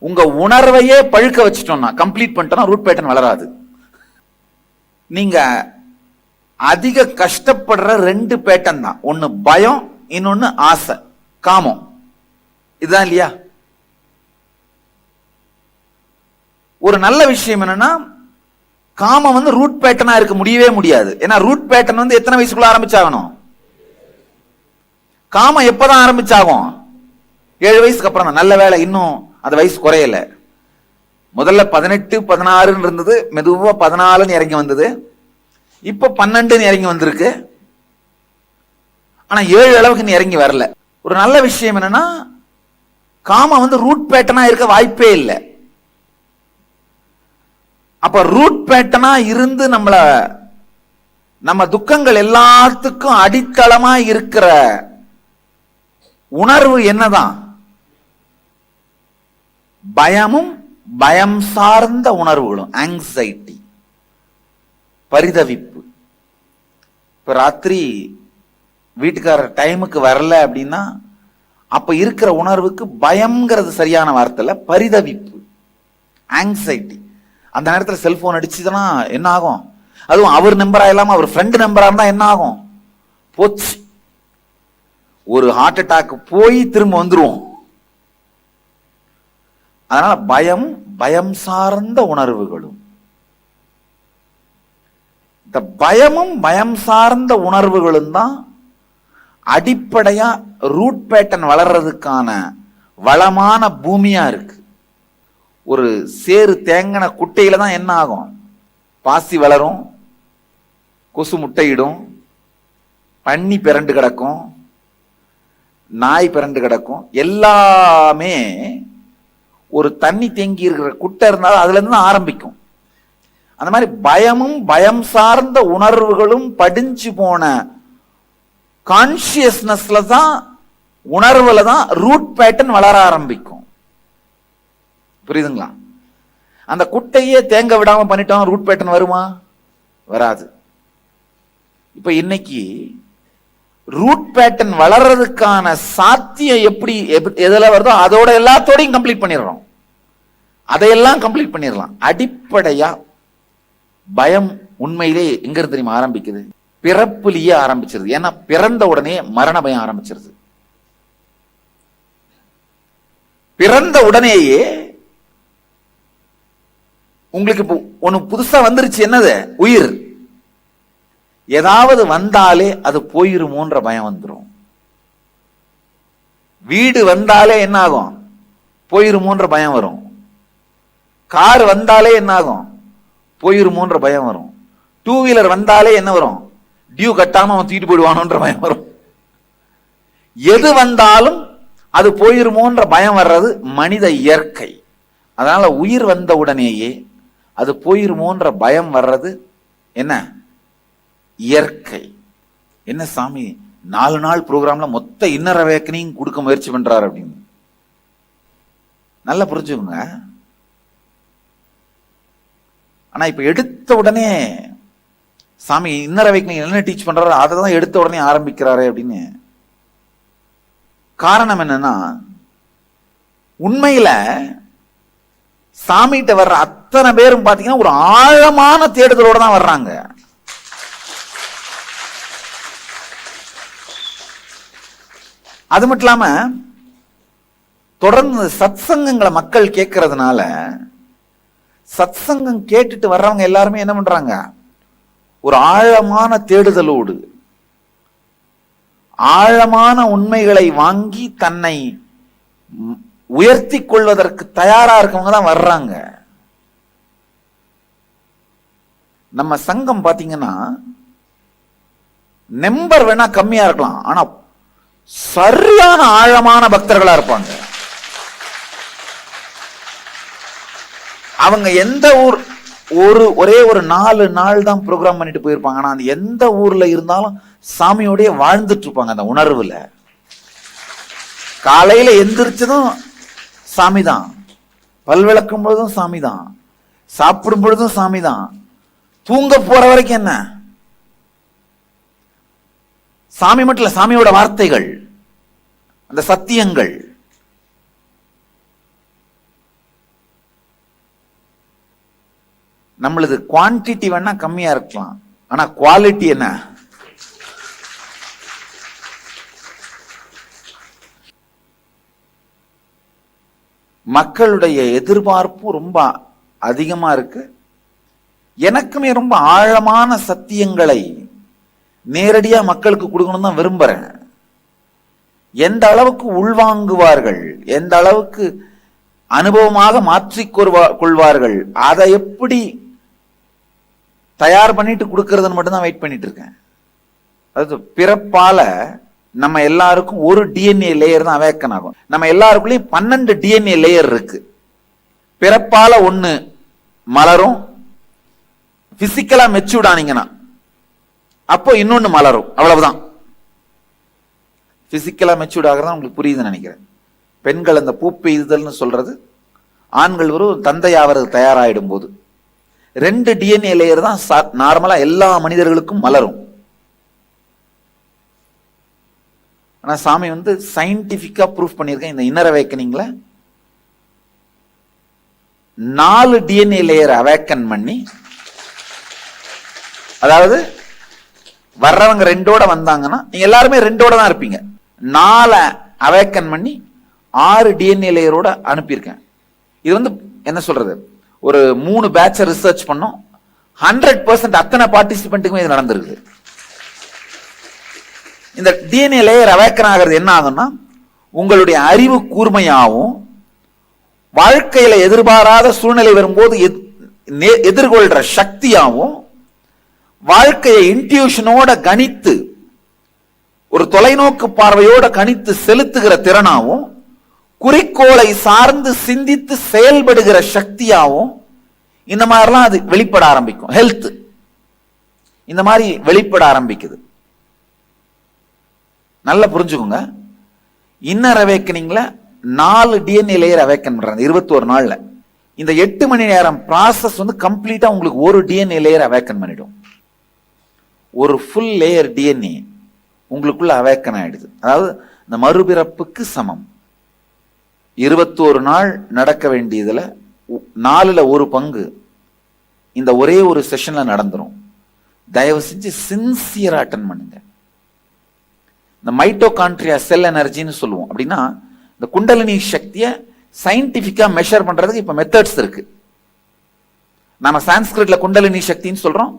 A: உங்க உணர்வையே பழுக்க வச்சுட்டோம்னா, கம்ப்ளீட் பண்ணிட்டோம்னா ரூட் பேட்டர்ன் வளராது. நீங்க அதிக கஷ்டப்படுற 2 பேட்டர்ன் தான். ஒன்னு பயம், இன்னொன்னு ஆசை, காமம். இதுதான் இல்லையா? ஒரு நல்ல விஷயம் என்னன்னா, காமம் வந்து ரூட் பேட்டர்னா இருக்க முடியவே முடியாது. ஏன்னா ரூட் பேட்டர்ன் வந்து எத்தனை வயசுக்குள்ள ஆரம்பிச்சாகணும்? காமம் எப்பதான் ஆரம்பிச்சாகும்? 7 வயசுக்கு அப்புறம் தான். நல்ல வேலை இன்னும் அந்த வயசு குறையல. முதல்ல 18, 16 இருந்தது, மெதுவா 14 இறங்கி வந்தது, இப்ப 12 இறங்கி வந்திருக்கு. ஆனா 7 அளவுக்கு இறங்கி வரல. ஒரு நல்ல விஷயம் என்னன்னா, காமம் வந்து ரூட் பேட்டர்னா இருக்க வாய்ப்பே இல்லை. அப்ப ரூட் பேட்டர்னா இருந்து நம்ம துக்கங்கள் எல்லாத்துக்கும் அடித்தளமா இருக்கிற உணர்வு என்னதான்? பயமும் பயம் சார்ந்த உணர்வுகளும், ஆங்ஸைட்டி, பரிதவிப்பு. இப்ப ராத்திரி வீட்டுக்காரர் டைமுக்கு வரல அப்படின்னா அப்ப இருக்கிற உணர்வுக்கு பயம்ங்கிறது சரியான வார்த்தை இல்ல, பரிதவிப்பு, ஆங்ஸைட்டி. அந்த நேரத்தில் செல்போன் அடிச்சுதுன்னா என்ன ஆகும்? அதுவும் அவர் நம்பரா இல்லாம அவர் ஃப்ரெண்டு நம்பரா இருந்தா என்ன ஆகும்? போச்சு, ஒரு ஹார்ட் அட்டாக் போய் திரும்ப வந்துருவோம். அதனால பயம் சார்ந்த உணர்வுகளும், இந்த பயமும் பயம் சார்ந்த உணர்வுகளும் தான் அடிப்படையா ரூட் பேட்டர்ன் வளர்றதுக்கான வளமான பூமியா இருக்கு. ஒரு சேறு தேங்கின குட்டையில தான் என்ன ஆகும்? பாசி வளரும், கொசு முட்டையிடும், பன்னி பிறண்டு கிடக்கும், நாய் பிறண்டு கிடக்கும். எல்லாமே ஒரு தண்ணி தேங்கி இருக்கிற குட்டை இருந்தாலும் அதுல இருந்து தான் ஆரம்பிக்கும். அந்த மாதிரி பயமும் பயம் சார்ந்த உணர்வுகளும் படிஞ்சு போன கான்சியஸ்னஸ்ல தான், உணர்வுல தான் ரூட் பேட்டர்ன் வளர ஆரம்பிக்கும். புரியுதுங்களா? அந்த குட்டையே தேங்க விடாம பண்ணிட்டோம், ரூட் பேட்டர்ன் வருமா? வராது. இப்ப இன்னைக்கு ரூட் பேட்டர்ன் வளர்றதுக்கான சாத்தியம் எப்படி எதுல வருதோ அதோட எல்லாத்தோடையும் கம்ப்ளீட் பண்ணிடுறோம். அதையெல்லாம் கம்ப்ளீட் பண்ணிடலாம். அடிப்படையா பயம் உண்மையிலே எங்க இருந்து தெரியுமா ஆரம்பிக்குது? பிறப்புலயே ஆரம்பிச்சிருது. ஏன்னா பிறந்த உடனே மரண பயம் ஆரம்பிச்சிருது. பிறந்த உடனேயே உங்களுக்கு இப்போ ஒண்ணு புதுசா வந்துருச்சு. என்னது? உயிர். ஏதாவது வந்தாலே அது போயிருமோன்ற பயம் வந்துடும். வீடு வந்தாலே என்ன ஆகும்? போயிருமோன்ற பயம் வரும். கார் வந்தாலே என்ன ஆகும்? போயிருமோன்ற பயம் வரும். 2 வீலர் வந்தாலே என்ன வரும்? டியூ கட்டாம அவன் தூக்கிட்டு போயிடுவானோன்ற பயம் வரும். எது வந்தாலும் அது போயிருமோன்ற பயம் வர்றது மனித இயற்கை. அதனால உயிர் வந்த உடனேயே அது போயிருமோன்ற பயம் வர்றது என்ன? இயற்கை. என்ன சாமி 4 நாள் ப்ரோக்ராம்ல மொத்த இன்னர் அவேக்கனிங் கொடுக்க முயற்சி பண்றாரு அப்படின்னு நல்லா புரிஞ்சுக்கோங்க. ஆனா இப்ப எடுத்த உடனே சாமி இன்னர் அவேக்கனிங் என்ன டீச் பண்றாரு அதை தான் எடுத்த உடனே ஆரம்பிக்கிறாரு அப்படின்னு. காரணம் என்னன்னா, உண்மையில சாமிகிட்ட வர்ற அத்தனை பேரும் பாத்தீங்கன்னா ஒரு ஆழமான தேடுதலோட தான் வர்றாங்க. அது மட்டும் இல்லாம தொடர்ந்து சத்சங்கங்களை மக்கள் கேட்கறதுனால, சத்சங்கம் கேட்டுட்டு வர்றவங்க எல்லாருமே என்ன பண்றாங்க? ஒரு ஆழமான தேடுதலோடு ஆழமான உண்மைகளை வாங்கி தன்னை உயர்த்தி கொள்வதற்கு தயாரா இருக்கவங்க தான் வர்றாங்க. நம்ம சங்கம் பாத்தீங்கன்னா நம்பர் வேணா கம்மியா இருக்கலாம், ஆனா சரியான ஆழமான பக்தர்களா இருப்பாங்க. அவங்க எந்த ஊர் ஒரே ஒரு 4 நாள் தான் ப்ரோக்ராம் பண்ணிட்டு போயிருப்பாங்க, ஆனா அந்த எந்த ஊர்ல இருந்தாலும் சாமியோடய வாழ்ந்துட்டு இருப்பாங்க. அந்த உணர்வுல காலையில எந்திரிச்சதும் சாமி தான், பல் விளக்கும் பொழுதும் சாமி தான், சாப்பிடும் பொழுதும் சாமி தான், தூங்க போற வரைக்கும் என்ன சாமி மட்டும் இல்ல, சாமியோட வார்த்தைகள், அந்த சத்தியங்கள். நம்மளது குவான்டிட்டி வேணா கம்மியா இருக்கலாம், ஆனா குவாலிட்டி என்ன? மக்களுடைய எதிர்பார்ப்பும் ரொம்ப அதிகமா இருக்கு. எனக்குமே ரொம்ப ஆழமான சத்தியங்களை நேரடியா மக்களுக்கு கொடுக்கணும் தான் விரும்புறேன். எந்த அளவுக்கு உள்வாங்குவார்கள், எந்த அளவுக்கு அனுபவமாக மாற்றிக் கொள்வார்கள், அதை எப்படி தயார் பண்ணிட்டு கொடுக்கறதுன்னு மட்டும்தான் வெயிட் பண்ணிட்டு இருக்கேன். அதாவது பிறப்பால நம்ம எல்லாருக்கும் ஒரு டிஎன்ஏ லேயர் தான் அவேக்கன் ஆகும். நம்ம எல்லாருக்குள்ளயும் 12 டிஎன்ஏ லேயர் இருக்கு. பிறப்பால ஒண்ணு மலரும், பிசிக்கலா மெச்சூர்ட் ஆனீங்கன்னா அப்போ இன்னொன்னு மலரும், அவ்வளவுதான். பிசிக்கலா மெச்சூர்ட் ஆகிறதா உங்களுக்கு புரியுதுன்னு நினைக்கிறேன். பெண்கள் அந்த பூ பெய்துதல்னு சொல்றது, ஆண்கள் ஒரு தந்தையாவது தயாராயிடும் போது 2 டிஎன்ஏ லேயர் தான் நார்மலா எல்லா மனிதர்களுக்கும் மலரும். ஆனா சாமி வந்து சயின்டிபிக்கா ப்ரூஃப் பண்ணியிருக்கேன். இந்த இன்னர் அவேக்கனிங்ல 4 டிஎன்ஏ லேயர் அவேக்கன் பண்ணி, அதாவது வர்றவங்க 2ஓட வந்தாங்கன்னா நீங்க எல்லாருமே 2ஓட தான் இருப்பீங்க. 4 அவேக்கன் பண்ணி 6 டிஎன்ஏ லேயரோட அனுப்பியிருக்கேன். இது வந்து என்ன சொல்றது, ஒரு 3 பேட்சை ரிசர்ச் பண்ணோம். 100% அத்தனை பார்ட்டிசிபென்ட்டுக்குமே இது நடந்திருக்கு. இந்த டிஎன்ஏ லேயர் அவேக்கன் ஆகிறது என்ன ஆகும்னா, உங்களுடைய அறிவு கூர்மையாகவும் வாழ்க்கையில எதிர்பாராத சூழ்நிலை வரும்போது எதிர்கொள்ற சக்தியாகவும், வாழ்க்கையை இன்ட்யூஷனோட கணித்து ஒரு தொலைநோக்கு பார்வையோட கணித்து செலுத்துகிற திறனாகவும், குறிக்கோளை சார்ந்து சிந்தித்து செயல்படுகிற சக்தியாகவும் இந்த மாதிரிலாம் அது வெளிப்பட ஆரம்பிக்கும். ஹெல்த் இந்த மாதிரி வெளிப்பட ஆரம்பிக்குது. நல்லா புரிஞ்சுக்கோங்க. இன்னர் அவேக்கனிங்ல 4 டிஎன்ஏ லேயர் அவேக்கன் பண்றாங்க 21 நாள்ல. இந்த 8 மணி நேரம் ப்ராசஸ் வந்து கம்ப்ளீட்டா உங்களுக்கு ஒரு டிஎன்ஏ லேயர் அவேக்கன் பண்ணிடும். ஒரு ஃபுல் லேயர் டிஎன்ஏ உங்களுக்குள்ள அவேக்கன் ஆயிடுது. அதாவது இந்த மறுபிறப்புக்கு சமம். 21 நாள் நடக்க வேண்டியதுல 4ல் 1 பங்கு இந்த ஒரே ஒரு செஷன்ல நடந்துரும். தயவு செஞ்சு சின்சியரா அட்டெண்ட் பண்ணுங்க. இந்த மைட்டோகாண்ட்ரியா செல் எனர்ஜின்னு சொல்லுவோம். அப்படின்னா இந்த குண்டலினி சக்தியை சயின்டிபிக்கா மெஷர் பண்றதுக்கு இப்ப மெத்தட்ஸ் இருக்கு. நாம சான்ஸ்கிரிட்ல குண்டலினி சக்தின்னு சொல்றோம்,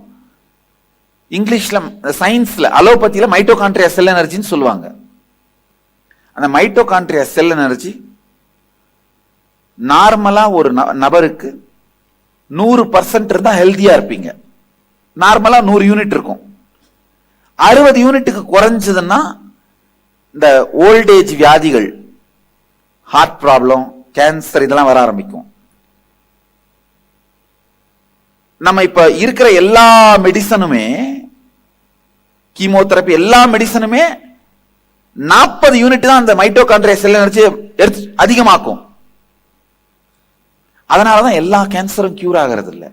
A: இங்கிலீஷ்ல சயின்ஸ்ல அலோபதியில மைட்டோகாண்ட்ரியா செல் எனர்ஜின்னு சொல்லுவாங்க. அந்த மைட்டோகாண்ட்ரியா செல் எனர்ஜி நார்மலா ஒரு நபருக்கு 100% இருந்தா ஹெல்தியா இருப்பீங்க. நார்மலா 100 யூனிட் இருக்கும். 60 யூனிட்டுக்கு குறைஞ்சதுன்னா இந்த ஓல்டேஜ் வியாதிகள், ஹார்ட் ப்ராப்ளம், கேன்சர் இதெல்லாம் வர ஆரம்பிக்கும். நம்ம இப்ப இருக்கிற எல்லா மெடிசனுமே, கீமோதெரபி எல்லா மெடிசனுமே 40 யூனிட் தான் அந்த மைட்டோகாண்ட்ரியா செல் எனர்ஜி அதிகமாக்கும். அதனாலதான் எல்லா கேன்சரும் கியூர் ஆகிறது இல்லை,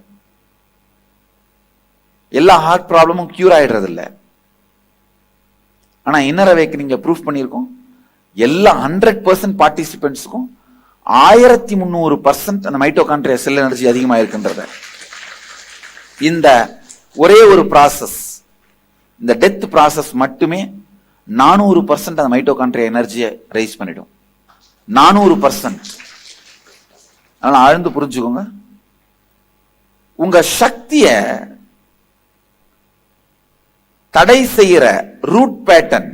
A: எல்லா ஹார்ட் ப்ராப்ளமும் கியூர் ஆயிடுறது இல்லை. ஆனா இன்னர் அவேக்கனிங் ப்ரூஃப் பண்ணியிருக்கோம், எல்லா 100% பார்ட்டிசிபென்ட்ஸுக்கும் 1300% அந்த மைட்டோகாண்ட்ரியா செல் எனர்ஜி அதிகமாக இருக்கின்றத. இந்த ஒரே ஒரு ப்ராசஸ், இந்த டெத் ப்ராசஸ் மட்டுமே 400% அந்த மைட்டோகாண்ட்ரியா எனர்ஜியை ரைஸ் பண்ணிடும். 400%. அதனால ஆழ்ந்து புரிஞ்சுக்கோங்க. உங்க சக்திய தடை செய்யற ரூட் பேட்டர்ன்,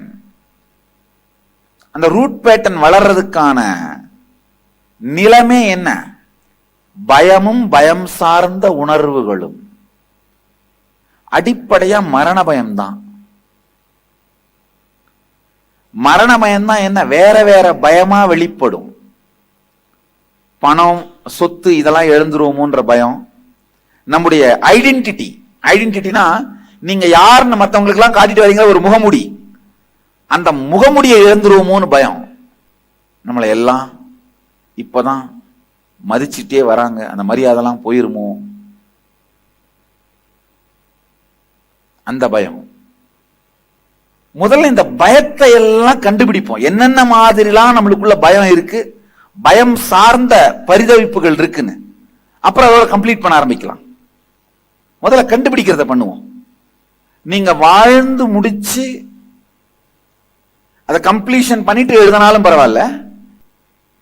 A: அந்த ரூட் பேட்டர்ன் வளர்றதுக்கான நிலைமை என்ன? பயமும் பயம் சார்ந்த உணர்வுகளும். அடிப்படையா மரண பயம்தான். மரண பயம்தான் என்ன, வேற வேற பயமா வெளிப்படும். பணம், சொத்து இதெல்லாம் எழுந்துருவோமோன்ற பயம். நம்முடைய ஐடென்டிட்டினா நீங்க யாருன்னு மற்றவங்களுக்கு எல்லாம் காட்டிட்டு வரீங்க ஒரு முகமுடி, அந்த முகமுடியை இழந்துருவோமோன்னு பயம். நம்மளை எல்லாம் இப்பதான் மதிச்சுட்டே வராங்க, அந்த மரியாதைலாம் போயிருமோ, அந்த பயம். முதல்ல இந்த பயத்தை எல்லாம் கண்டுபிடிப்போம். என்னென்ன மாதிரிலாம் நம்மளுக்குள்ள பயம் இருக்கு, பயம் சார்ந்த பரிதவிப்புகள் இருக்குன்னு. அப்புறம் அதோட கம்ப்ளீட் பண்ண ஆரம்பிக்கலாம். முதல்ல கண்டுபிடிக்கிறத பண்ணுவோம். நீங்க வாழ்ந்து முடிச்சு அதை கம்ப்ளீஷன் பண்ணிட்டு எழுதினாலும் பரவாயில்ல,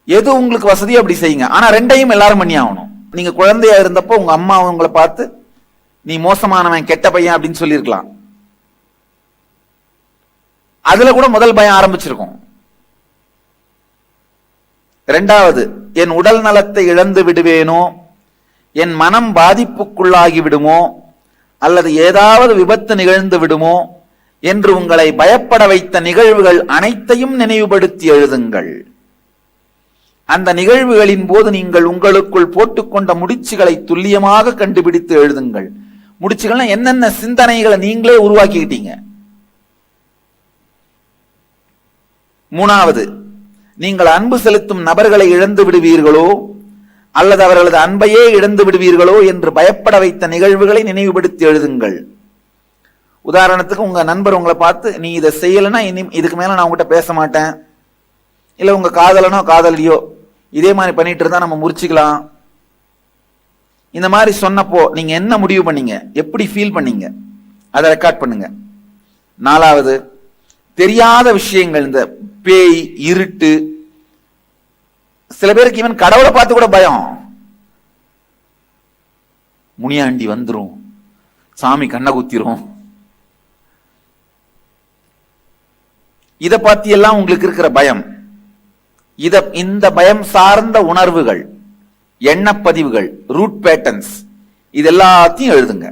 A: எது உங்களுக்கு வசதியோ அப்படி செய்யுங்க. ஆனா ரெண்டையும் எல்லாரும் பண்ணி ஆகணும். நீங்க குழந்தையா இருந்தப்போ உங்க அம்மா உங்களை பார்த்து நீ மோசமானவன், கெட்ட பையன் அப்படின்னு சொல்லியிருக்கலாம். அதுல கூட முதல் பயம் ஆரம்பிச்சிருக்கும். இரண்டாவது, என் உடல் நலத்தை இழந்து விடுவேனோ, என் மனம் பாதிப்புக்குள்ளாகி விடுமோ, அல்லது ஏதாவது விபத்து நிகழ்ந்து விடுமோ என்று உங்களை பயப்பட வைத்த நிகழ்வுகள் அனைத்தையும் நினைவுபடுத்தி எழுதுங்கள். அந்த நிகழ்வுகளின் போது நீங்கள் உங்களுக்குள் போட்டுக்கொண்ட முடிச்சுகளை துல்லியமாக கண்டுபிடித்து எழுதுங்கள். முடிச்சுகள் என்னென்ன சிந்தனைகளை நீங்களே உருவாக்கிக்கிட்டீங்க. மூணாவது, நீங்கள் அன்பு செலுத்தும் நபர்களை இழந்து விடுவீர்களோ அல்லது அவர்களது அன்பையே இழந்து விடுவீர்களோ என்று பயப்பட வைத்த நிகழ்வுகளை நினைவுபடுத்தி எழுதுங்கள். உதாரணத்துக்கு, உங்க நண்பர் உங்களை பார்த்து நீ இதை செய்யலைன்னா இதுக்கு மேல நான் உங்ககிட்ட பேச மாட்டேன், இல்ல உங்க காதலனோ காதலியோ இதே மாதிரி பண்ணிட்டு இருந்தா நம்ம முறிச்சுக்கலாம், இந்த மாதிரி சொன்னப்போ நீங்க என்ன முடிவு பண்ணீங்க, எப்படி ஃபீல் பண்ணீங்க, அதை ரெக்கார்ட் பண்ணுங்க. நாலாவது, தெரியாத விஷயங்கள், இந்த பேய், இருட்டு, சில பேருக்கு இவன் கடவுளை பார்த்து கூட பயம், முனியாண்டி வந்துரும், சாமி கண்ணை குத்திரும், இத பத்தி எல்லாம் உங்களுக்கு இருக்கிற பயம், இந்த பயம் சார்ந்த உணர்வுகள், எண்ணப்பதிவுகள், ரூட் பேட்டர்ன்ஸ், இது எல்லாத்தையும் எழுதுங்க.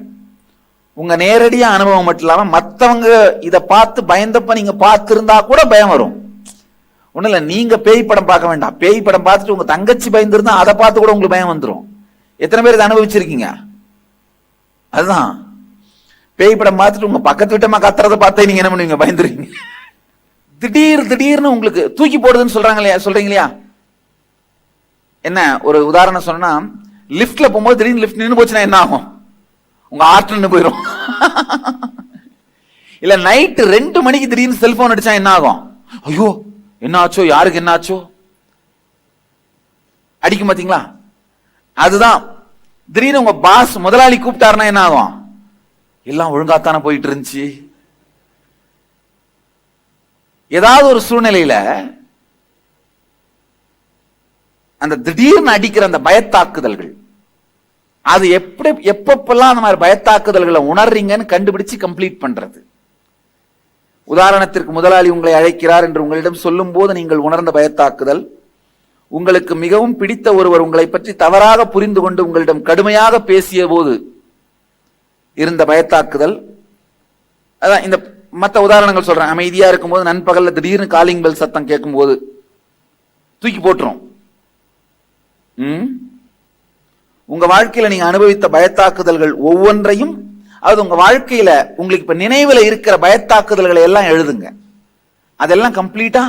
A: உங்க நேரடியா அனுபவம் மட்டும் இல்லாம மத்தவங்க இத பார்த்து பயந்தப்ப நீங்க பார்த்திருந்தா கூட பயம் வரும். ஒண்ணு இல்ல, நீங்க பேய் படம் பார்க்க வேண்டாம், பேய் படம் பார்த்துட்டு உங்க தங்கச்சி பயந்துருந்தா அதை பார்த்து கூட உங்களுக்கு பயம் வந்துடும். எத்தனை பேர் இதை அனுபவிச்சிருக்கீங்க? அதுதான், பேய் படம் பார்த்துட்டு உங்க பக்கத்து வீட்டமா கத்துறத பார்த்தா நீங்க என்ன பண்ணுவீங்க, பயந்துருவீங்க. திடீர்னு உங்களுக்கு தூக்கி போடுதுன்னு சொல்றீங்க இல்லையா? என்ன ஒரு உதாரணம் சொன்னா, லிப்ட்ல போகும்போது திடீர்னு லிப்ட் நின்று போச்சுன்னா என்ன ஆகும்? உங்க ஆர்ட் நின்று போயிடும். இல்ல நைட்டு 2 மணிக்கு திடீர்னு செல்போன் அடிச்சா என்ன ஆகும்? ஐயோ என்ன ஆச்சோ, யாருக்கு என்ன ஆச்சோ அடிக்கும் பாத்தீங்களா? அதுதான், திடீர்னு உங்க பாஸ் முதலாளி கூப்பிட்டாருன்னா என்ன ஆகும்? எல்லாம் ஒழுங்காத்தானே போயிட்டு இருந்துச்சு. ஏதாவது ஒரு சூழ்நிலையில அந்த திடீர்னு அடிக்கிற அந்த பயத்தாக்குதல்கள், அது எப்பப்பெல்லாம் அந்த மாதிரி பயத்தாக்குதல்களை உணர்றீங்கன்னு கண்டுபிடிச்சு கம்ப்ளீட் பண்றது. உதாரணத்திற்கு, முதலாளி உங்களை அழைக்கிறார் என்று உங்களிடம் சொல்லும் போது நீங்கள் உணர்ந்த பயத்தாக்குதல், உங்களுக்கு மிகவும் பிடித்த ஒருவர் உங்களை பற்றி தவறாக புரிந்து கொண்டு உங்களிடம் கடுமையாக பேசிய போது இருந்த பயத்தாக்குதல். அதான் இந்த மற்ற உதாரணங்கள் சொல்றேன். அமைதியா இருக்கும்போது நண்பகல்ல திடீர்னு காலிங் பெல் சத்தம் கேட்கும் போது தூக்கி போட்டுரும். உங்க வாழ்க்கையில நீங்க அனுபவித்த பயத்தாக்குதல்கள் ஒவ்வொன்றையும், அது உங்க வாழ்க்கையில உங்களுக்கு இப்ப நினைவுல இருக்கிற பயத்தாக்குதல்களை எல்லாம் எழுதுங்க. அதெல்லாம் கம்ப்ளீட்டா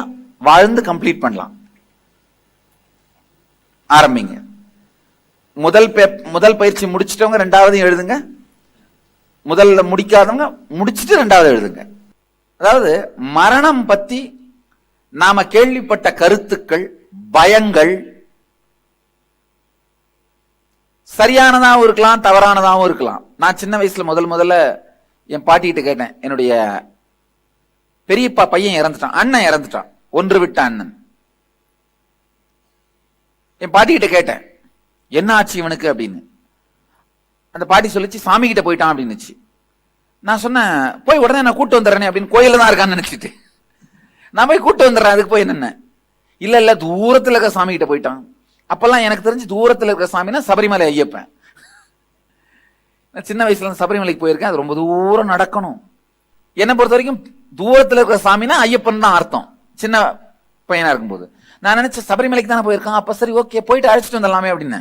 A: வாழ்ந்து கம்ப்ளீட் பண்ணலாம். ஆரம்பிங்க. முதல் பயிற்சி முடிச்சிட்டவங்க ரெண்டாவது எழுதுங்க. முதல்ல முடிக்காதவங்க முடிச்சிட்டு ரெண்டாவது எழுதுங்க. அதாவது மரணம் பத்தி நாம கேள்விப்பட்ட கருத்துக்கள், பயங்கள் சரியானதாகவும் இருக்கலாம், தவறானதாகவும் இருக்கலாம். நான் சின்ன வயசுல முதல்ல என் பாட்டிகிட்ட கேட்டேன். என்னுடைய பெரியப்பா பையன் இறந்துட்டான், அண்ணன் இறந்துட்டான், ஒன்று விட்ட அண்ணன். என் பாட்டிகிட்ட கேட்டேன் என்ன ஆச்சு இவனுக்கு அப்படின்னு. அந்த பாட்டி சொல்லிச்சு சாமி கிட்ட போயிட்டான் அப்படின்னுச்சு. நான் சொன்னேன் போய் உடனே நான் கூட்டு வந்துடுறேன் அப்படின்னு, கோயில தான் இருக்கான்னு நினைச்சிட்டு நான் போய் கூட்டு வந்துடுறேன், அதுக்கு போய் என்னென்ன இல்ல தூரத்துல இருக்க சாமி கிட்ட போயிட்டான். அப்பெல்லாம் எனக்கு தெரிஞ்சு தூரத்துல இருக்கிற சாமினா சபரிமலை ஐயப்பன். நான் சின்ன வயசுல சபரிமலைக்கு போயிருக்கேன், அது ரொம்ப தூரம் நடக்கணும். என்னை பொறுத்த வரைக்கும் தூரத்துல இருக்கிற சாமினா ஐயப்பன் தான் அர்த்தம். சின்ன பையனா இருக்கும்போது. நான் நினைச்சேன் சபரிமலைக்கு தானே போயிருக்கான், அப்ப சரி ஓகே போயிட்டு அழைச்சிட்டு வந்துடலாமே அப்படின்னு.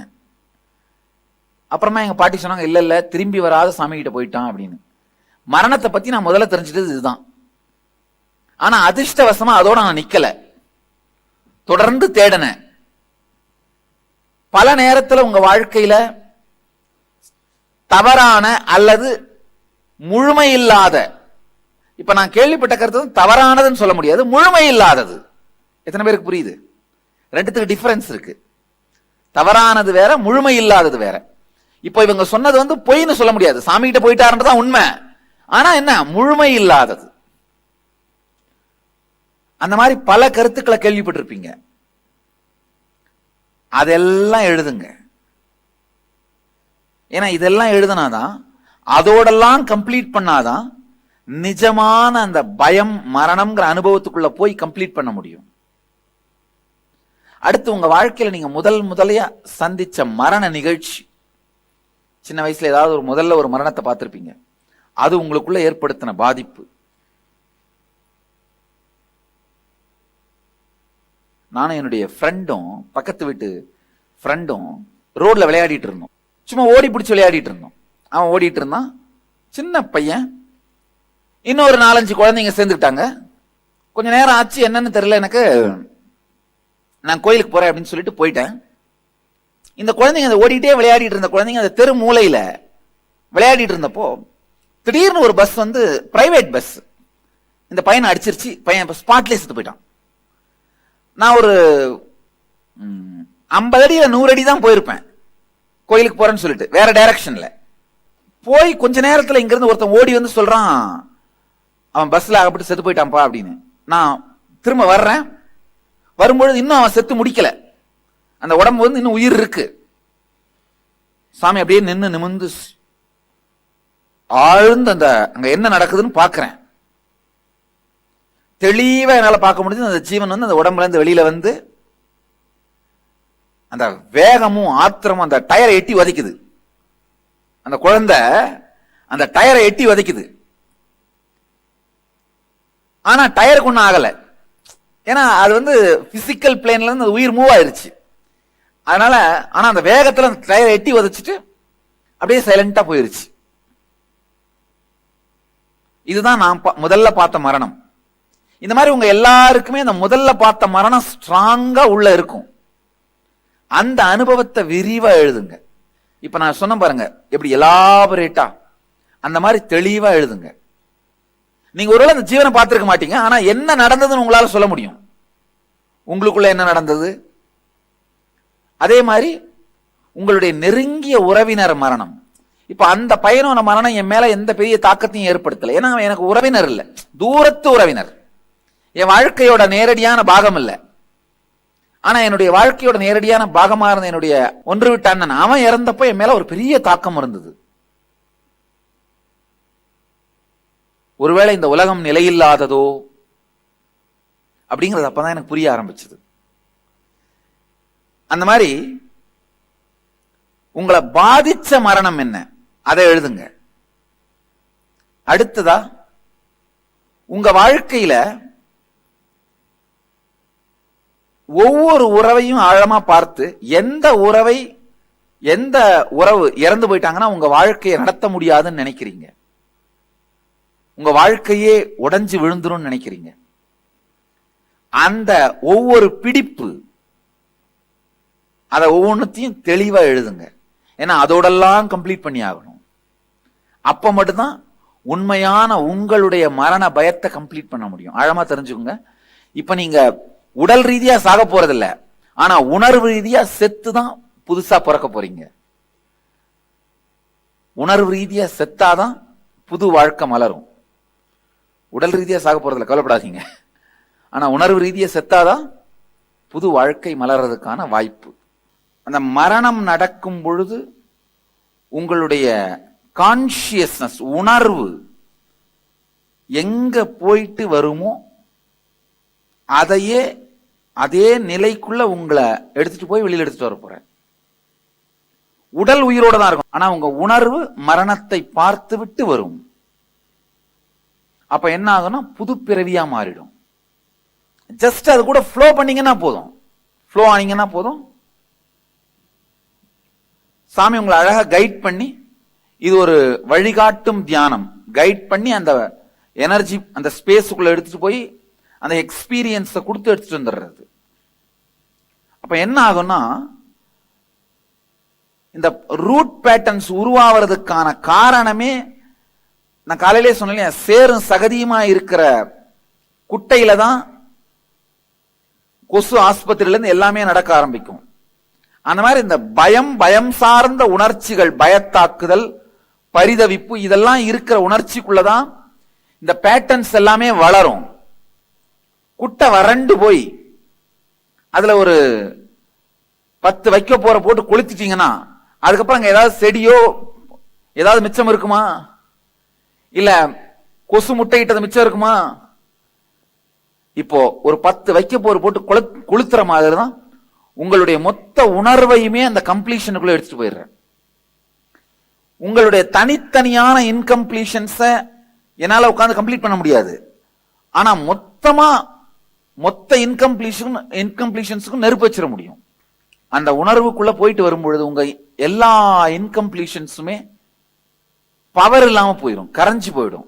A: அப்புறமா எங்க பாட்டி சொன்னாங்க, இல்ல இல்ல திரும்பி வராத சாமி கிட்ட போயிட்டான் அப்படின்னு. மரணத்தை பத்தி நான் முதல்ல தெரிஞ்சிட்டது இதுதான். ஆனா அதிர்ஷ்டவசமா அதோட நான் நிக்கல, தொடர்ந்து தேடினேன். பல நேரத்துல உங்க வாழ்க்கையில தவறான அல்லது முழுமை இல்லாத, இப்ப நான் கேள்விப்பட்ட கருத்து தவறானதுன்னு சொல்ல முடியாது, முழுமை இல்லாதது. எத்தனை பேருக்கு புரியுது? ரெண்டுத்துக்கு டிஃபரன்ஸ் இருக்கு. தவறானது வேற, முழுமை இல்லாதது வேற. இப்போ இவங்க சொன்னது பொய்ன்னு சொல்ல முடியாது, சாமி கிட்ட போயிட்டாருன்றதான் உண்மை. ஆனா என்ன, முழுமை இல்லாதது. அந்த மாதிரி பல கருத்துக்களை கேள்விப்பட்டிருப்பீங்க. அதெல்லாம் எழுதுங்க. ஏன்னா இதெல்லாம் எழுதுனாதான், அதோடெல்லாம் கம்ப்ளீட் பண்ணாதான் நிஜமான அந்த பயம் மரணம்ங்கிற அனுபவத்துக்குள்ள போய் கம்ப்ளீட் பண்ண முடியும். அடுத்து உங்க வாழ்க்கையில நீங்க முதலையா சந்திச்ச மரண நிகழ்ச்சி, சின்ன வயசுல ஏதாவது முதல்ல ஒரு மரணத்தை பார்த்திருப்பீங்க, அது உங்களுக்குள்ள ஏற்படுத்தின பாதிப்பு. நானும் என்னுடைய ஃப்ரெண்டும், பக்கத்து வீட்டு ஃப்ரெண்டும் ரோட்ல விளையாடிட்டு இருந்தோம். சும்மா ஓடி பிடிச்சி விளையாடிட்டு இருந்தோம். அவன் ஓடிட்டு இருந்தான், சின்ன பையன். இன்னொரு 4-5 குழந்தைங்க சேர்ந்துக்கிட்டாங்க. கொஞ்ச நேரம் ஆச்சு, என்னன்னு தெரியல எனக்கு. நான் கோயிலுக்கு போறேன் அப்படின்னு சொல்லிட்டு போயிட்டேன். இந்த குழந்தைங்க அந்த ஓடிட்டே விளையாடிட்டு இருந்த குழந்தைங்க அந்த தெரு மூலையில விளையாடிட்டு இருந்தப்போ திடீர்னு ஒரு பஸ் பிரைவேட் பஸ் இந்த பையனை அடிச்சிருச்சு. பையன் ஸ்பாட்லேயே செத்து போயிட்டான். நான் ஒரு 50 அடி 100 அடி தான் போயிருப்பேன் கோயிலுக்கு போறேன்னு சொல்லிட்டு, வேற டைரக்ஷன்ல போய் கொஞ்ச நேரத்துல இங்க இருந்து ஒருத்தன் ஓடி சொல்றான், அவன் பஸ்ல அகப்பட்டு செத்து போயிட்டான்ப்பா அப்படின்னு. நான் திரும்ப வர்றேன். வரும்பொழுது இன்னும் அவன் செத்து முடிக்கல, அந்த உடம்பு இன்னும் உயிர் இருக்கு. சாமி அப்படியே நிமிர்ந்து ஆழ்ந்து அங்க என்ன நடக்குதுன்னு பாக்குறேன். தெளிவா என்னால பார்க்க முடியுது. அந்த ஜீவன் அந்த உடம்புல இருந்து வெளியில அந்த வேகமும் ஆத்திரமும் அந்த டயரை எட்டி வதைக்குது. அந்த குழந்தை அந்த டயரை எட்டி வதைக்குது. ஆனா டயருக்கு ஒன்னும் ஆகல, ஏன்னா அது பிசிக்கல் பிளேன்ல இருந்து உயிர் மூவ் ஆயிருச்சு. அதனால ஆனா அந்த வேகத்துல அந்த டயரை எட்டி வதைச்சிட்டு அப்படியே சைலண்டா போயிருச்சு. இதுதான் நான் முதல்ல பார்த்த மரணம். இந்த மாதிரி உங்க எல்லாருக்குமே அந்த முதல்ல பார்த்த மரணம் ஸ்ட்ராங்கா உள்ள இருக்கும். அந்த அனுபவத்தை விரிவா எழுதுங்க. இப்ப நான் சொன்ன பாருங்க, எப்படி எலாபரேட்டா அந்த மாதிரி தெளிவா எழுதுங்க. நீங்க ஒருவேளை அந்த ஜீவனை பார்த்திருக்க மாட்டீங்க, ஆனா என்ன நடந்ததுன்னு உங்களால சொல்ல முடியும். உங்களுக்குள்ள என்ன நடந்தது. அதே மாதிரி உங்களுடைய நெருங்கிய உறவினர் மரணம். இப்ப அந்த பையனோட மரணம் என் மேல எந்த பெரிய தாக்கத்தையும் ஏற்படுத்தல, ஏன்னா எனக்கு உறவினர் இல்ல, தூரத்து உறவினர். என் வாழ்க்கையோட நேரடியான பாகம் இல்ல. ஆனா என்னுடைய வாழ்க்கையோட நேரடியான பாகமா இருந்த என்னுடைய ஒன்று விட்ட அண்ணன், அவன் இறந்தப்போ என் மேல ஒரு பெரிய தாக்கம் இருந்தது. ஒருவேளை இந்த உலகம் நிலையில்லாததோ அப்படிங்கிறது அப்பதான் எனக்கு புரிய ஆரம்பிச்சது. அந்த மாதிரி உங்களை பாதிச்ச மரணம் என்ன, அதை எழுதுங்க. அடுத்ததா உங்க வாழ்க்கையில ஒவ்வொரு உறவையும் ஆழமா பார்த்து, எந்த உறவு இறந்து போயிட்டாங்கன்னா உங்க வாழ்க்கையை நடத்த முடியாதுன்னு நினைக்கிறீங்க, உங்க வாழ்க்கையே உடைஞ்சு விழுந்துரும் நினைக்கிறீங்க, அந்த ஒவ்வொரு பிடிப்பு அதை ஒவ்வொன்றுத்தையும் தெளிவா எழுதுங்க. ஏன்னா அதோடெல்லாம் கம்ப்ளீட் பண்ணி ஆகணும். அப்ப மட்டும்தான் உண்மையான உங்களுடைய மரண பயத்தை கம்ப்ளீட் பண்ண முடியும். ஆழமா தெரிஞ்சுக்கோங்க. இப்ப நீங்க உடல் ரீதியா சாக போறதில்ல, ஆனா உணர்வு ரீதியா செத்துதான் புதுசா பிறக்க போறீங்க. உணர்வு ரீதியா செத்தாதான் புது வாழ்க்கை மலரும். உடல் ரீதியா சாக போறதில்ல, கவலைப்படாதீங்க. ஆனா உணர்வு ரீதியா செத்தாதான் புது வாழ்க்கை மலர்றதுக்கான வாய்ப்பு. அந்த மரணம் நடக்கும் பொழுது உங்களுடைய கான்சியஸ்னஸ், உணர்வு எங்க போயிட்டு வருமோ அதே நிலைக்குள்ள உங்களை எடுத்துட்டு போய் வெளியில எடுத்துட்டு வர போற. உடல் உயிரோட தான் இருக்கும், ஆனா உங்க உணர்வு மரணத்தை பார்த்து விட்டு வரும். அப்ப என்ன ஆகும்னா புது பிறவியா மாறிடும். ஜஸ்ட் அது கூட ஃப்ளோ பண்ணீங்கன்னா போதும், ஃப்ளோ ஆனீங்கன்னா போதும். சாமி உங்களை அழகா கைட் பண்ணி, இது ஒரு வழிகாட்டும் தியானம், கைட் பண்ணி அந்த எனர்ஜி அந்த ஸ்பேஸுக்குள்ள எடுத்துட்டு போய் அந்த எக்ஸ்பீரியன்ஸை கொடுத்து எடுத்துட்டு வந்துடுறது. அப்ப என்ன ஆகும்னா, இந்த ரூட் பேட்டர்ன்ஸ் உருவாவதுக்கான காரணமே நான் காலையிலே சொன்னேன், சேரும் சகதியுமா இருக்கிற குட்டையில தான் கொசு ஆஸ்பத்திரியில இருந்து எல்லாமே நடக்க ஆரம்பிக்கும். அந்த மாதிரி இந்த பயம் சார்ந்த உணர்ச்சிகள், பயத்தாக்குதல், பரிதவிப்பு, இதெல்லாம் இருக்கிற உணர்ச்சிக்குள்ளதான் இந்த பேட்டர்ன்ஸ் எல்லாமே வளரும். குட்டை வறண்டு போய் அதுல ஒரு 10 வைக்க போற போட்டு கொளுத்திட்டீங்கன்னா அதுக்கப்புறம் அங்க ஏதாவது செடியோ ஏதாவது மிச்சம் இருக்குமா? இல்ல கொசு முட்டையிட்டது மிச்சம் இருக்குமா? இப்போ ஒரு 10 வைக்க போற போட்டு கொளுத்துற மாதிரி தான் உங்களுடைய மொத்த உணர்வையுமே அந்த கம்ப்ளீஷனுக்குள்ள எடுத்துட்டு போயிடுற. உங்களுடைய தனித்தனியான இன்கம்ப்ளீஷன்ஸ என்னால உட்கார்ந்து கம்ப்ளீட் பண்ண முடியாது. ஆனா மொத்த இன்கம்ப்ளீஷன்ஸுக்கும் நெருப்பு வச்சிட முடியும். அந்த உணர்வுக்குள்ள போயிட்டு வரும்பொழுது உங்க எல்லா இன்கம்ப்ளீஷன்ஸுமே பவர் இல்லாம போயிடும், கரைஞ்சு போயிடும்.